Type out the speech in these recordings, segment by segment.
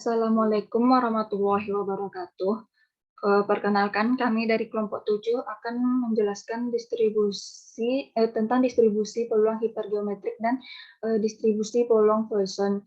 Assalamualaikum warahmatullahi wabarakatuh. Perkenalkan, kami dari kelompok 7 akan menjelaskan tentang distribusi peluang hipergeometrik dan distribusi peluang Poisson.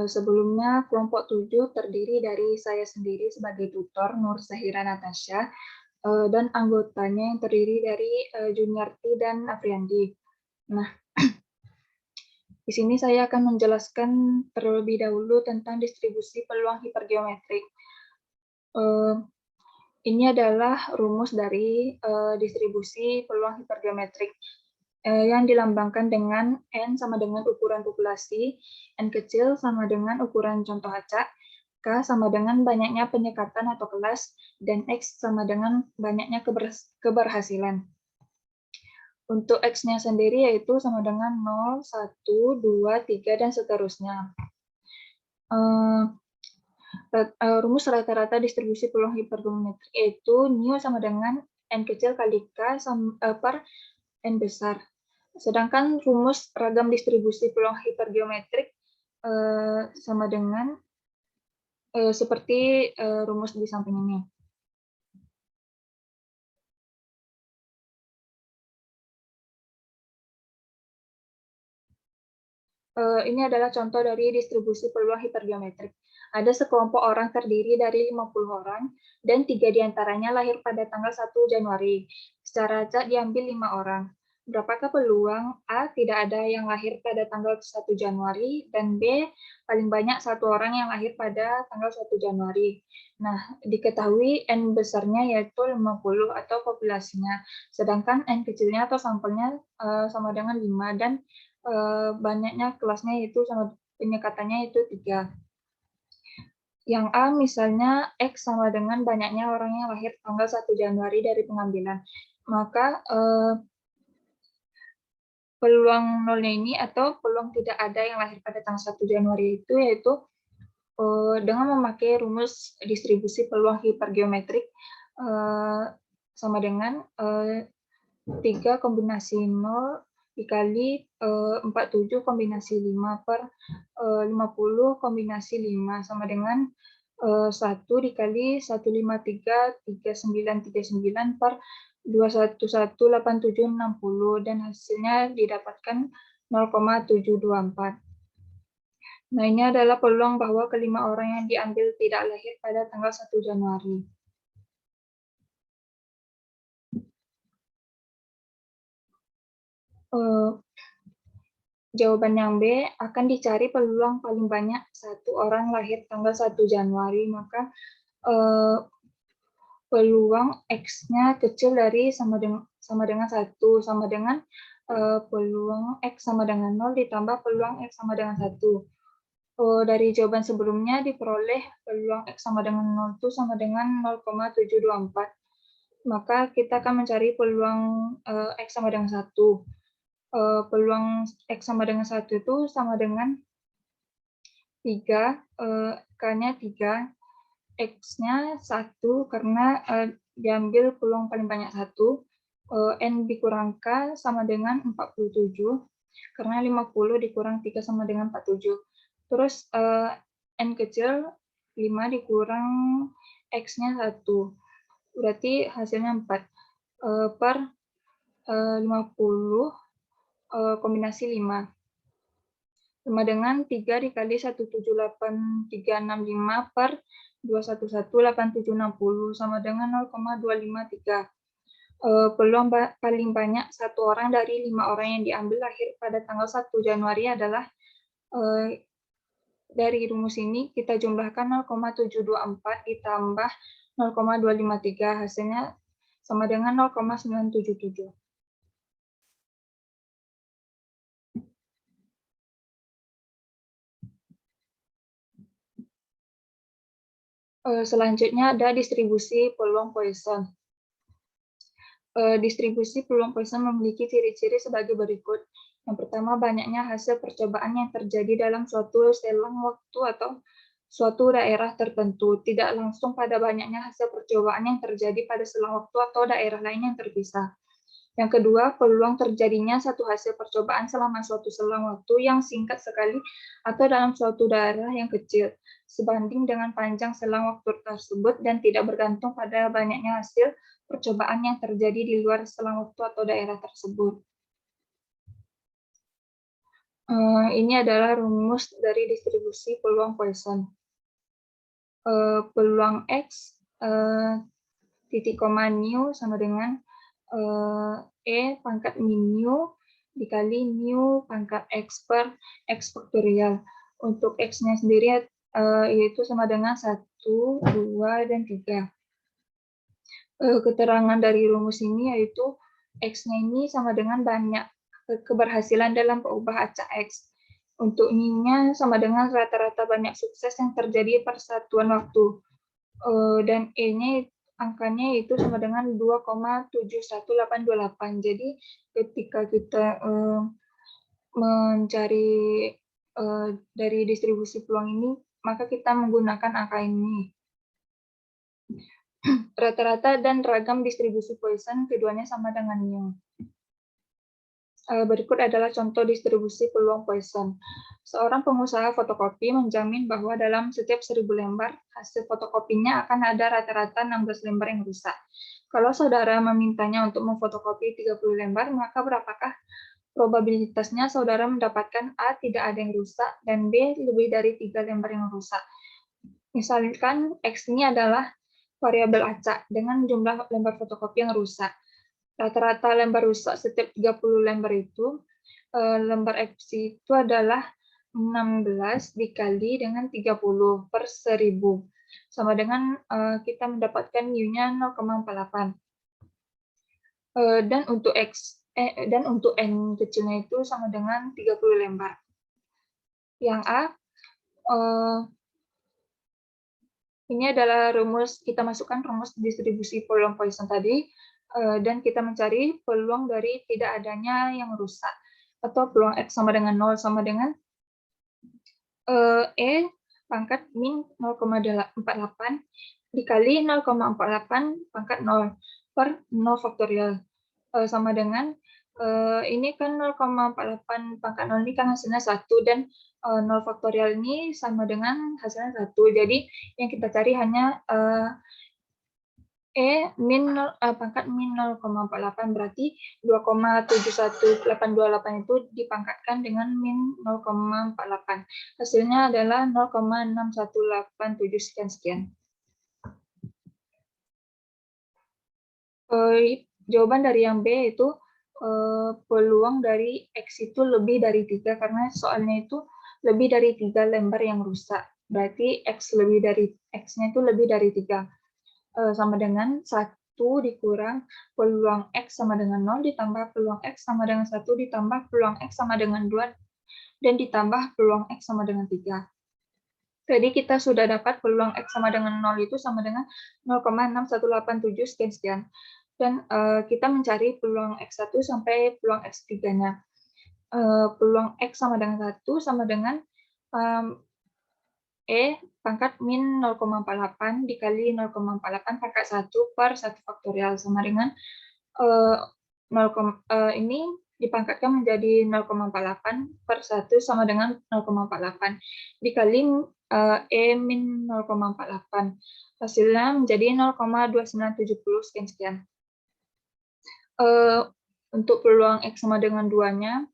Sebelumnya, kelompok 7 terdiri dari saya sendiri sebagai tutor, Nur Zahira Natasha, dan anggotanya yang terdiri dari Juniarti dan Afriandi. Nah, di sini saya akan menjelaskan terlebih dahulu tentang distribusi peluang hipergeometrik. Ini adalah rumus dari distribusi peluang hipergeometrik yang dilambangkan dengan N sama dengan ukuran populasi, N kecil sama dengan ukuran contoh acak, K sama dengan banyaknya penyekatan atau kelas, dan X sama dengan banyaknya keberhasilan. Untuk X-nya sendiri yaitu sama dengan 0, 1, 2, 3, dan seterusnya. Rumus rata-rata distribusi peluang hipergeometrik yaitu nu sama dengan N kecil kali K per N besar. Sedangkan rumus ragam distribusi peluang hipergeometrik sama dengan seperti rumus di samping ini. Ini adalah contoh dari distribusi peluang hipergeometrik. Ada sekelompok orang terdiri dari 50 orang, dan 3 diantaranya lahir pada tanggal 1 Januari. Secara acak diambil 5 orang. Berapakah peluang A. Tidak ada yang lahir pada tanggal 1 Januari, dan B. Paling banyak satu orang yang lahir pada tanggal 1 Januari. Nah, diketahui N besarnya yaitu 50 atau populasinya, sedangkan N kecilnya atau sampelnya sama dengan 5, dan banyaknya kelasnya itu sama penyekatannya itu 3. Yang A misalnya X sama dengan banyaknya orang yang lahir tanggal 1 Januari dari pengambilan. Maka peluang nolnya ini atau peluang tidak ada yang lahir pada tanggal 1 Januari itu yaitu dengan memakai rumus distribusi peluang hipergeometrik sama dengan 3 kombinasi 0 dikali 47 kombinasi 5 per 50 kombinasi 5 sama dengan 1 dikali 153 3939 per 2118760 dan hasilnya didapatkan 0,724. Nah, ini adalah peluang bahwa kelima orang yang diambil tidak lahir pada tanggal 1 Januari. Jawaban yang B, akan dicari peluang paling banyak satu orang lahir tanggal 1 Januari, maka peluang X-nya kecil dari sama dengan 1, sama dengan peluang X sama dengan 0 ditambah peluang X sama dengan 1. Dari jawaban sebelumnya diperoleh peluang X sama dengan 0 itu sama dengan 0,724. Maka kita akan mencari peluang X sama dengan 1. Peluang X sama dengan 1 itu sama dengan 3, K-nya 3, X-nya 1 karena diambil peluang paling banyak 1, N dikurang K sama dengan 47, karena 50 dikurang 3 sama dengan 47. Terus N kecil 5 dikurang X-nya 1, berarti hasilnya 4, per 50 kombinasi 5. Sama dengan 3 dikali 178.365 per 2118760 sama dengan 0,253. Peluang paling banyak satu orang dari 5 orang yang diambil lahir pada tanggal 1 Januari adalah dari rumus ini kita jumlahkan 0,724 ditambah 0,253, hasilnya sama dengan 0,977. Selanjutnya ada distribusi peluang Poisson. Distribusi peluang Poisson memiliki ciri-ciri sebagai berikut. Yang pertama, banyaknya hasil percobaan yang terjadi dalam suatu selang waktu atau suatu daerah tertentu, tidak langsung pada banyaknya hasil percobaan yang terjadi pada selang waktu atau daerah lain yang terpisah. Yang kedua, peluang terjadinya satu hasil percobaan selama suatu selang waktu yang singkat sekali atau dalam suatu daerah yang kecil, sebanding dengan panjang selang waktu tersebut dan tidak bergantung pada banyaknya hasil percobaan yang terjadi di luar selang waktu atau daerah tersebut. Ini adalah rumus dari distribusi peluang Poisson. Peluang X titik koma nu sama dengan E pangkat min nu dikali nu pangkat X per X faktorial. Untuk X-nya sendiri yaitu sama dengan 1, 2, dan 3. Keterangan dari rumus ini yaitu X-nya ini sama dengan banyak keberhasilan dalam mengubah acak X. Untuk N-nya sama dengan rata-rata banyak sukses yang terjadi per satuan waktu. Dan E-nya angkanya itu sama dengan 2,71828. Jadi ketika kita mencari dari distribusi peluang ini, maka kita menggunakan angka ini. Rata-rata dan ragam distribusi Poisson keduanya sama dengan mu. Berikut adalah contoh distribusi peluang Poisson. Seorang pengusaha fotokopi menjamin bahwa dalam setiap 1000 lembar, hasil fotokopinya akan ada rata-rata 16 lembar yang rusak. Kalau saudara memintanya untuk memfotokopi 30 lembar, maka berapakah probabilitasnya saudara mendapatkan A tidak ada yang rusak dan B lebih dari 3 lembar yang rusak? Misalkan X ini adalah variabel acak dengan jumlah lembar fotokopi yang rusak. Rata-rata lembar rusak setiap 30 lembar itu, lembar X itu adalah 16 dikali dengan 30 per 1000. Sama dengan kita mendapatkan mu-nya 0,48. Dan untuk N kecilnya itu sama dengan 30 lembar. Yang A, ini adalah rumus, kita masukkan rumus distribusi peluang Poisson tadi, dan kita mencari peluang dari tidak adanya yang rusak, atau peluang X sama dengan 0 sama dengan E pangkat min 0,48 dikali 0,48 pangkat 0 per 0 faktorial, sama dengan ini kan 0,48 pangkat 0 ini kan hasilnya 1, dan 0 faktorial ini sama dengan hasilnya 1. Jadi yang kita cari hanya pangkat min 0,48, berarti 2,71828 itu dipangkatkan dengan min 0,48. Hasilnya adalah 0,6187 sekian-sekian. Jawaban dari yang B itu peluang dari X itu lebih dari 3, karena soalnya itu lebih dari 3 lembar yang rusak. Berarti X-nya itu lebih dari 3. Sama dengan 1 dikurang peluang X sama dengan 0 ditambah peluang X sama dengan 1 ditambah peluang X sama dengan 2 dan ditambah peluang X sama dengan 3. Jadi kita sudah dapat peluang X sama dengan 0 itu sama dengan 0,6187 sekian-sekian. Dan kita mencari peluang X1 sampai peluang X3-nya. Peluang X sama dengan 1 sama dengan E pangkat min 0,48 dikali 0,48 pangkat 1 per 1 faktorial sama dengan ini dipangkatkan menjadi 0,48 per 1 sama dengan 0,48 dikali E min 0,48. Hasilnya menjadi 0,2970 sekian-sekian. Untuk peluang X sama dengan 2-nya,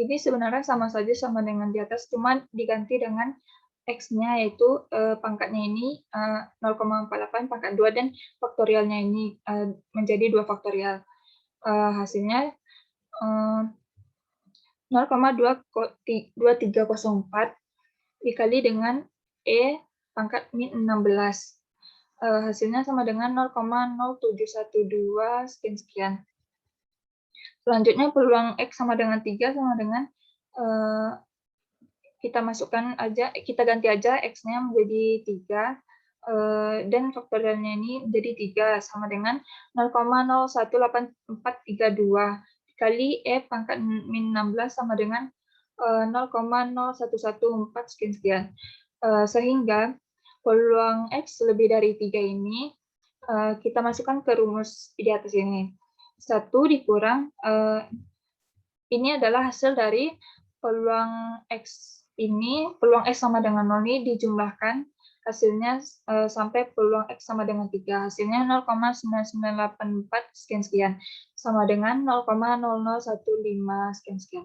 ini sebenarnya sama saja sama dengan di atas, cuma diganti dengan X-nya yaitu pangkatnya ini 0,48 pangkat 2 dan faktorialnya ini menjadi 2 faktorial. Hasilnya 0,2304 dikali dengan E pangkat min 16. Hasilnya sama dengan 0,0712 sekian-sekian. Selanjutnya peluang X sama dengan 3 sama dengan kita ganti aja X-nya menjadi 3 dan faktorialnya ini menjadi 3 sama dengan 0,018432 dikali E pangkat min 16 sama dengan 0,0114 sekian-sekian. Sehingga peluang X lebih dari 3 ini kita masukkan ke rumus di atas ini. 1 dikurang, ini adalah hasil dari peluang X ini, peluang X sama dengan 0 ini dijumlahkan, hasilnya sampai peluang X sama dengan 3. Hasilnya 0,9984 sekian-sekian, sama dengan 0,0015 sekian-sekian.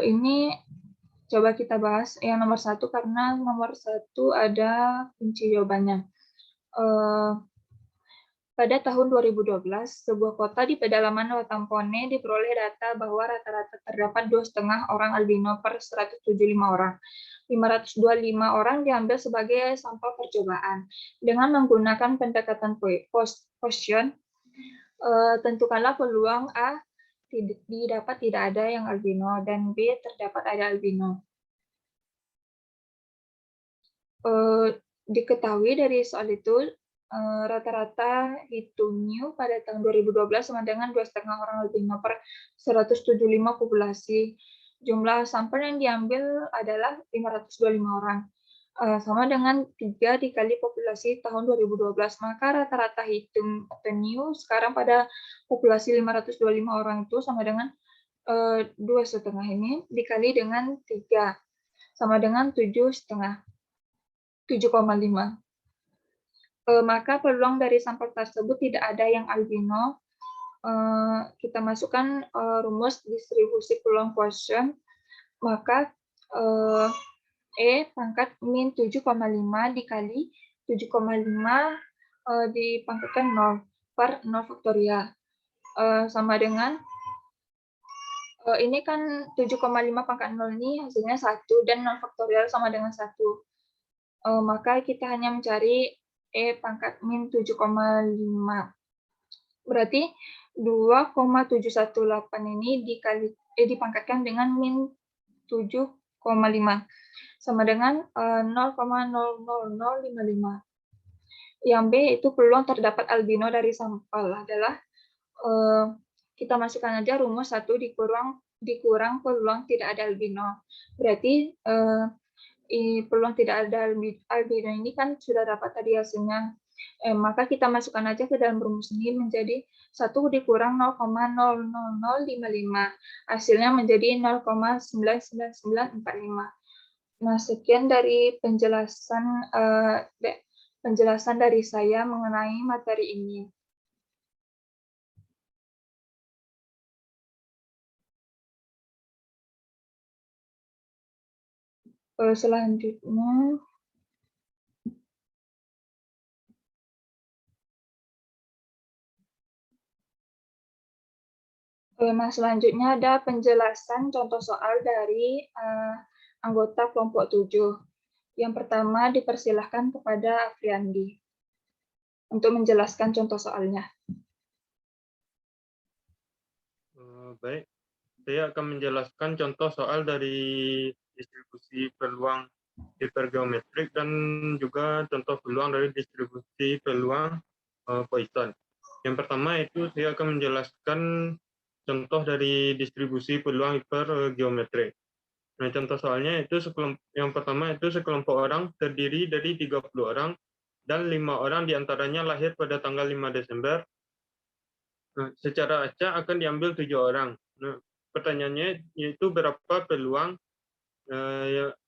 Ini coba kita bahas yang nomor 1, karena nomor 1 ada kunci jawabannya. Pada tahun 2012, sebuah kota di pedalaman Watampone diperoleh data bahwa rata-rata terdapat 2,5 orang albino per 175 orang. 525 orang diambil sebagai sampel percobaan. Dengan menggunakan pendekatan Poisson, tentukanlah peluang A didapat tidak ada yang albino dan B terdapat ada albino. Diketahui dari soal itu, rata-rata hitung new pada tahun 2012 sama dengan 2,5 orang albino per 175 populasi. Jumlah sampel yang diambil adalah 525 orang, sama dengan 3 dikali populasi tahun 2012. Maka rata-rata hitung atau new sekarang pada populasi 525 orang itu sama dengan 2,5 ini dikali dengan 3, sama dengan 7,5. 7,5. Maka peluang dari sampel tersebut tidak ada yang albino. Kita masukkan rumus distribusi peluang Poisson, maka E pangkat min 7,5 dikali 7,5 dipangkatkan 0 per 0 faktorial, sama dengan ini kan 7,5 pangkat 0 ini hasilnya 1 dan 0 faktorial sama dengan 1. Maka kita hanya mencari E pangkat min 7,5. Berarti 2,718 ini dipangkatkan dengan min 7,5 sama dengan 0,00055. Yang B itu peluang terdapat albino dari sampel adalah kita masukkan aja rumus 1 dikurang peluang tidak ada albino. Berarti peluang tidak ada albino ini kan sudah dapat tadi hasilnya. Maka kita masukkan aja ke dalam rumus ini menjadi 1 dikurang 0,00055. Hasilnya menjadi 0,99945. Nah, sekian dari penjelasan dari saya mengenai materi ini. Selanjutnya, ada penjelasan contoh soal dari anggota kelompok 7. Yang pertama dipersilahkan kepada Afriandi untuk menjelaskan contoh soalnya. Baik, saya akan menjelaskan contoh soal dari distribusi peluang hipergeometrik dan juga contoh peluang dari distribusi peluang Poisson. Yang pertama itu saya akan menjelaskan contoh dari distribusi peluang hipergeometrik. Nah, contoh soalnya itu yang pertama itu sekelompok orang terdiri dari 30 orang dan 5 orang diantaranya lahir pada tanggal 5 Desember. Nah, secara acak akan diambil 7 orang. Nah, pertanyaannya yaitu berapa peluang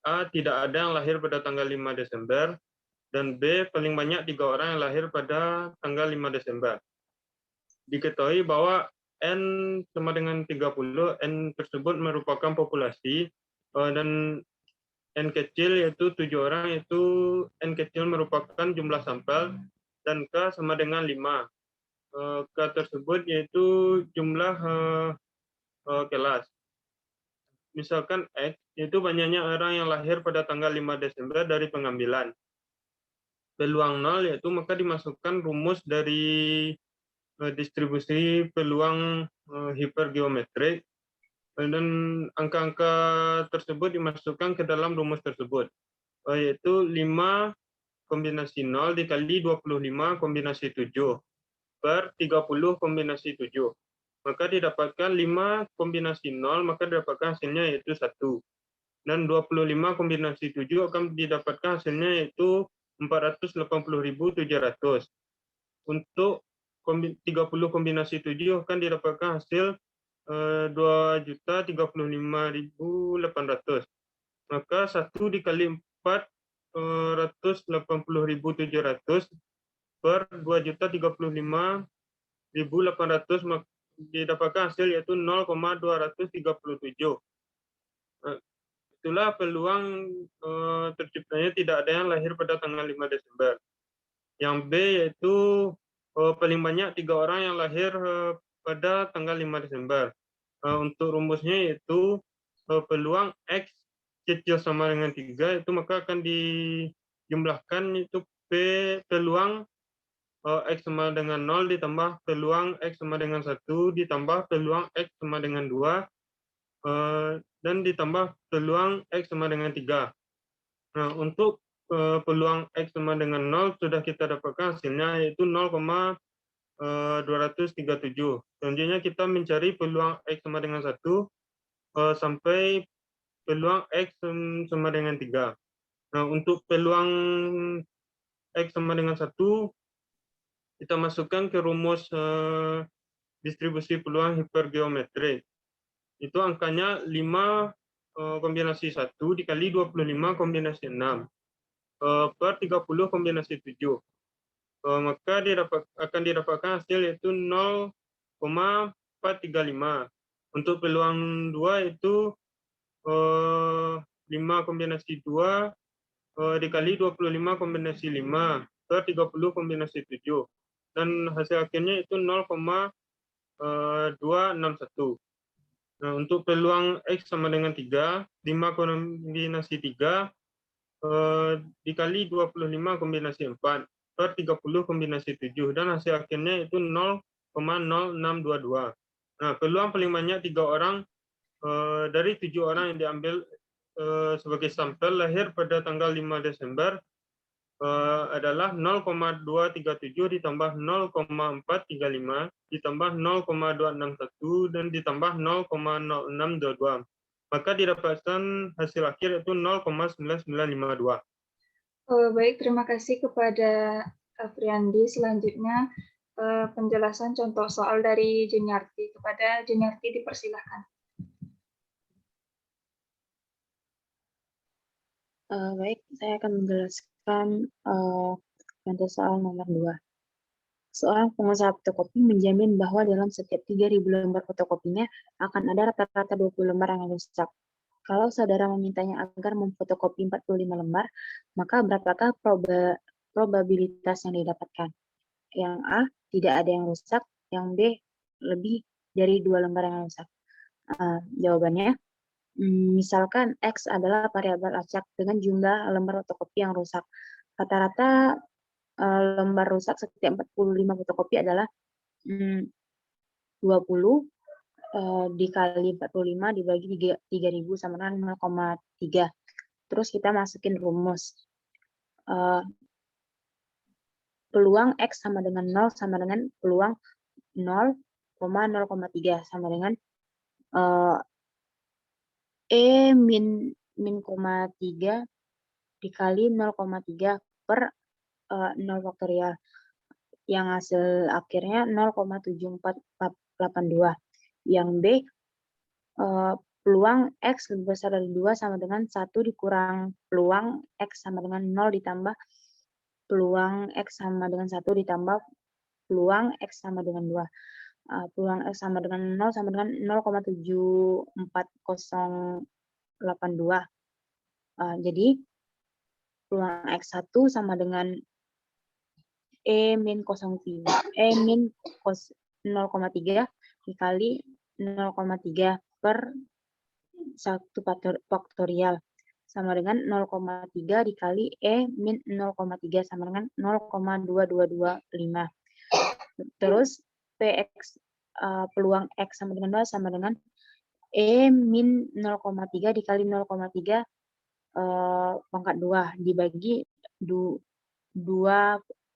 A tidak ada yang lahir pada tanggal 5 Desember dan B paling banyak 3 orang yang lahir pada tanggal 5 Desember. Diketahui bahwa N sama dengan 30, N tersebut merupakan populasi dan N kecil yaitu 7 orang, itu N kecil merupakan jumlah sampel dan K sama dengan 5. K tersebut yaitu jumlah kelas. Misalkan X, itu banyaknya orang yang lahir pada tanggal 5 Desember dari pengambilan. Peluang 0 yaitu maka dimasukkan rumus dari distribusi peluang hipergeometrik dan angka-angka tersebut dimasukkan ke dalam rumus tersebut, yaitu 5 kombinasi 0 dikali 25 kombinasi 7 per 30 kombinasi 7. Maka didapatkan 5 kombinasi 0, maka didapatkan hasilnya yaitu 1. Dan 25 kombinasi 7 akan didapatkan hasilnya yaitu 480.700. Untuk 30 kombinasi 7 kan didapatkan hasil 2.035.800. Maka 1 dikali 480.700 per 2.035.800 didapatkan hasil yaitu 0,237. Itulah peluang terciptanya tidak ada yang lahir pada tanggal 5 Desember. Yang B yaitu paling banyak 3 orang yang lahir pada tanggal 5 Desember. Untuk rumusnya yaitu peluang X kecil sama dengan 3 itu maka akan dijumlahkan itu peluang X sama dengan 0 ditambah peluang X sama dengan 1 ditambah peluang X sama dengan 2 dan ditambah peluang X sama dengan 3. Nah, untuk peluang X sama dengan 0 sudah kita dapatkan hasilnya yaitu 0,237. Selanjutnya kita mencari peluang X sama dengan 1 sampai peluang X sama dengan 3. Nah, untuk peluang X sama dengan 1 kita masukkan ke rumus distribusi peluang hipergeometrik. Itu angkanya 5 kombinasi 1 dikali 25 kombinasi 6 per 30 kombinasi 7. Maka akan didapatkan hasil yaitu 0,435. Untuk peluang 2 itu 5 kombinasi 2 dikali 25 kombinasi 5 per 30 kombinasi 7. Dan hasil akhirnya itu 0,261. Nah, untuk peluang X sama dengan 3, 5 kombinasi 3 dikali 25 kombinasi 4 per 30 kombinasi 7. Dan hasil akhirnya itu 0,0622. Nah, peluang paling banyak 3 orang dari 7 orang yang diambil sebagai sampel lahir pada tanggal 5 Desember adalah 0,237 ditambah 0,435 ditambah 0,261 dan ditambah 0,0622. Maka didapatkan hasil akhir yaitu 0,9952. Baik, terima kasih kepada Afriandi. Selanjutnya penjelasan contoh soal dari Juniarti. Kepada Juniarti dipersilahkan. Baik, saya akan menjelaskan contoh soal nomor 2. Seorang pengusaha fotokopi menjamin bahwa dalam setiap 3.000 lembar fotokopinya akan ada rata-rata 20 lembar yang rusak. Kalau saudara memintanya agar memfotokopi 45 lembar, maka berapakah probabilitas yang didapatkan? Yang A, tidak ada yang rusak. Yang B, lebih dari 2 lembar yang rusak. Jawabannya, misalkan X adalah variabel acak dengan jumlah lembar fotokopi yang rusak. Rata-rata lembar rusak setiap 45 fotokopi adalah 20 dikali 45 dibagi 3.000 sama dengan 0,3. Terus kita masukin rumus. Peluang X sama dengan 0 sama dengan peluang 0,0,3 sama dengan E min 0,3 dikali 0,3 per 0 faktorial. Yang hasil akhirnya 0,7482. Yang B, peluang X lebih besar dari 2 sama dengan 1 dikurang peluang X sama dengan 0 ditambah peluang X sama dengan 1 ditambah peluang X sama dengan 2. Peluang X sama dengan 0 sama dengan 0,74082. Jadi peluang X1 sama dengan E min 0,3 dikali 0,3 per 1 faktorial sama dengan 0,3 dikali E min 0,3 sama dengan 0,2225. Terus PX peluang X sama dengan 2 sama dengan E min 0,3 dikali 0,3 pangkat 2 dibagi 2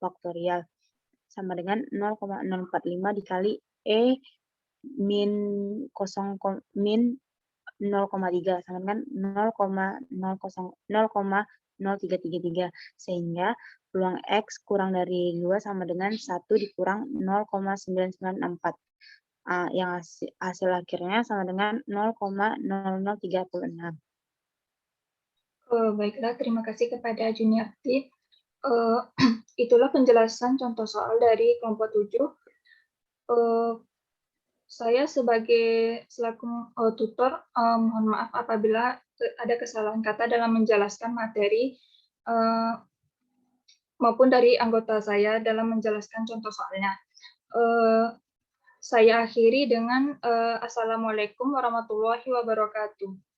faktorial sama dengan 0,045 dikali E min 0,3 sama dengan 0,045 0,333. Sehingga peluang X kurang dari 2 sama dengan 1 dikurang 0,994. Yang hasil akhirnya sama dengan 0,0036. Baiklah, terima kasih kepada Juniarti. Itulah penjelasan contoh soal dari kelompok 7. Saya sebagai selaku tutor, mohon maaf apabila ada kesalahan kata dalam menjelaskan materi maupun dari anggota saya dalam menjelaskan contoh soalnya. Saya akhiri dengan Assalamualaikum warahmatullahi wabarakatuh.